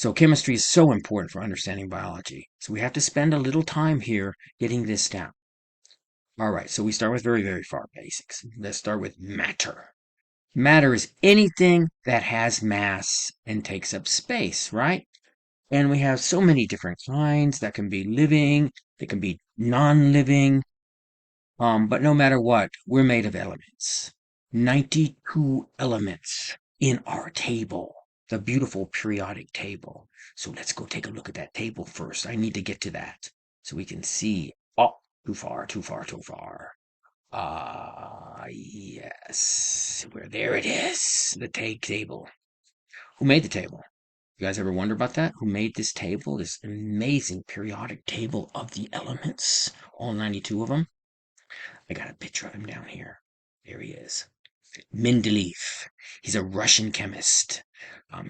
So chemistry is so important for understanding biology. So we have to spend a little time here getting this down. All right, so we start with very, very far basics. Let's start with matter. Matter is anything that has mass and takes up space, right? And we have so many different kinds that can be living, they can be non-living. But no matter what, we're made of elements. 92 elements in our table, the beautiful periodic table. So let's go take a look at that table first. I need to get to that so we can see. Oh, too far. Yes. There it is. The table. Who made the table? You guys ever wonder about that? Who made this table? This amazing periodic table of the elements. All 92 of them. I got a picture of him down here. There he is. Mendeleev. He's a Russian chemist.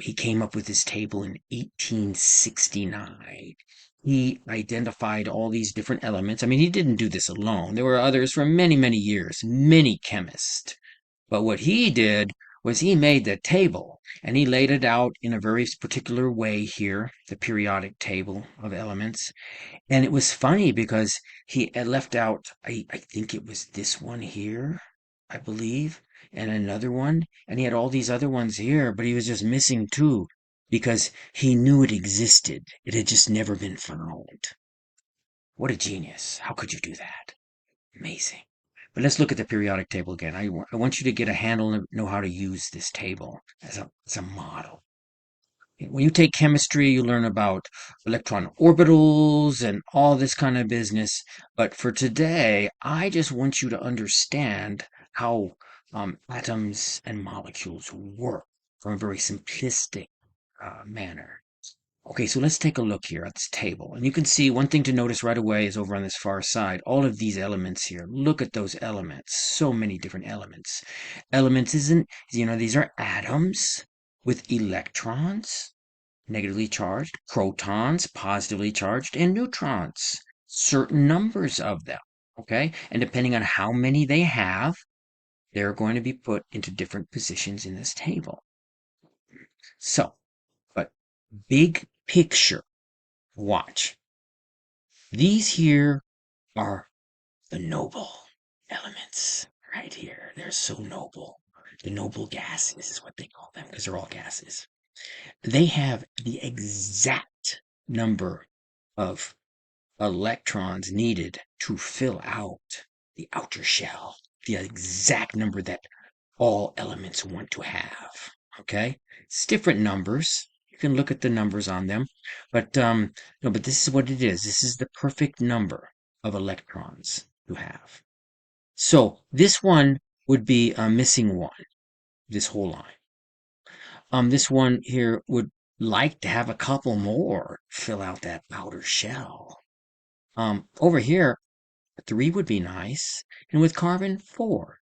He came up with this table in 1869. He identified all these different elements. I mean, he didn't do this alone. There were others for many, many years, many chemists. But what he did was he made the table and he laid it out in a very particular way here, the periodic table of elements. And it was funny because he had left out, I think it was this one here, I believe, and another one. And he had all these other ones here, but he was just missing two because he knew it existed. It had just never been found. What a genius. How could you do that? Amazing. But let's look at the periodic table again. I want you to get a handle and know how to use this table as a model. When you take chemistry, you learn about electron orbitals and all this kind of business. But for today, I just want you to understand how atoms and molecules work from a very simplistic manner. Okay, so let's take a look here at this table. And you can see one thing to notice right away is over on this far side, all of these elements here. Look at those elements. So many different elements. Elements isn't, these are atoms with electrons, negatively charged, protons, positively charged, and neutrons. Certain numbers of them, okay? And depending on how many they have, they're going to be put into different positions in this table. So, but big picture, watch. These here are the noble elements right here. They're so noble. The noble gases is what they call them because they're all gases. They have the exact number of electrons needed to fill out the outer shell, the exact number that all elements want to have. Okay? It's different numbers. You can look at the numbers on them, but but this is what it is. This is the perfect number of electrons you have. So this one would be missing one, this whole line. This one here would like to have a couple more fill out that outer shell. Over here, 3 would be nice, and with carbon, 4.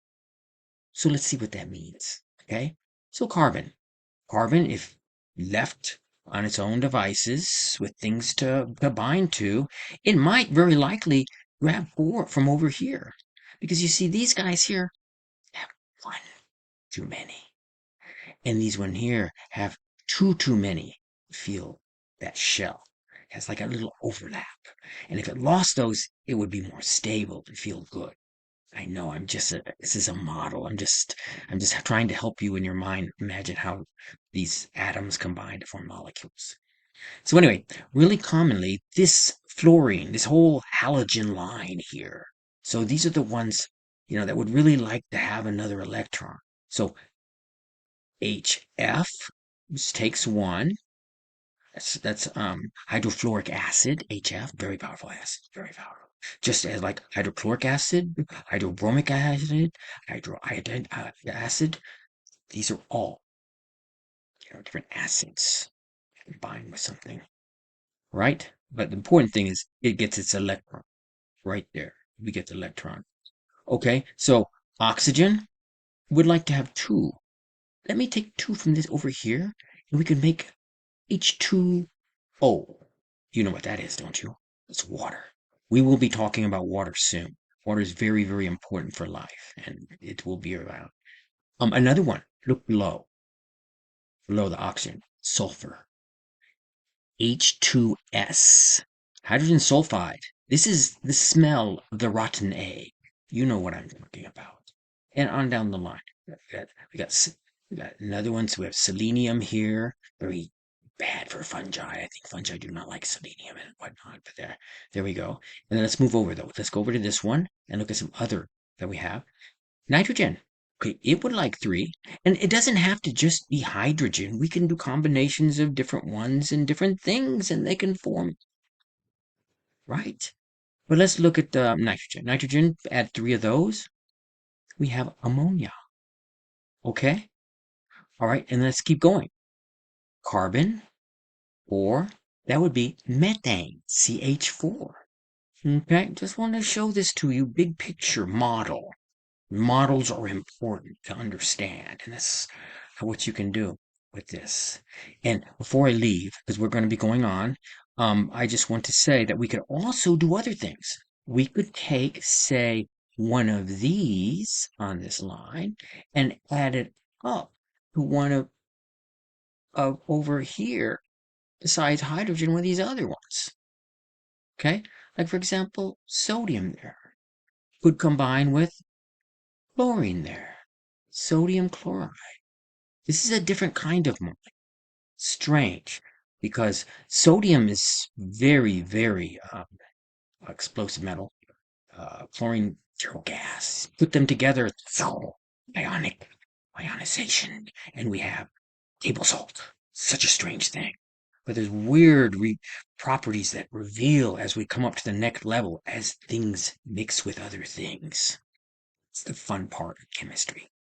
So let's see what that means, okay? So carbon, if left on its own devices with things to bind to, it might very likely grab 4 from over here. Because you see, these guys here have 1 too many. And these one here have 2 too many. Feel that shell. It has like a little overlap. And if it lost those, it would be more stable and feel good. I know this is a model. I'm just trying to help you in your mind imagine how these atoms combine to form molecules. So anyway, really commonly, this fluorine, this whole halogen line here. So these are the ones, that would really like to have another electron. So HF just takes 1. That's hydrofluoric acid, HF, very powerful acid, very powerful. Just as like hydrochloric acid, hydrobromic acid, hydroiodine acid, these are all different acids combined with something, right? But the important thing is it gets its electron right there. We get the electron. Okay, so oxygen would like to have 2. Let me take 2 from this over here, and we can make H2O. You know what that is, don't you? It's water. We will be talking about water soon. Water is very, very important for life, and it will be around. Another one, look below the oxygen, sulfur. H2S. Hydrogen sulfide. This is the smell of the rotten egg. You know what I'm talking about. And on down the line. We got another one. So we have selenium here. Very bad for fungi. I think fungi do not like selenium and whatnot. But there we go. And then let's move over though. Let's go over to this one and look at some other that we have. Nitrogen. Okay, it would like 3. And it doesn't have to just be hydrogen. We can do combinations of different ones and different things, and they can form, right? But let's look at nitrogen. Nitrogen, add 3 of those. We have ammonia. Okay? All right, and let's keep going. Carbon, or that would be methane, CH4. Okay, just want to show this to you, big picture model. Models are important to understand, and that's what you can do with this. And before I leave, because we're going to be going on, I just want to say that we could also do other things. We could take, say, one of these on this line and add it up to one of over here, besides hydrogen, with these other ones. Okay? Like, for example, sodium there could combine with chlorine there. Sodium chloride. This is a different kind of molecule. Strange, because sodium is very, very explosive metal. Chlorine, zero gas. Put them together, so ionization, and we have table salt. Such a strange thing. But there's weird properties that reveal as we come up to the next level as things mix with other things. It's the fun part of chemistry.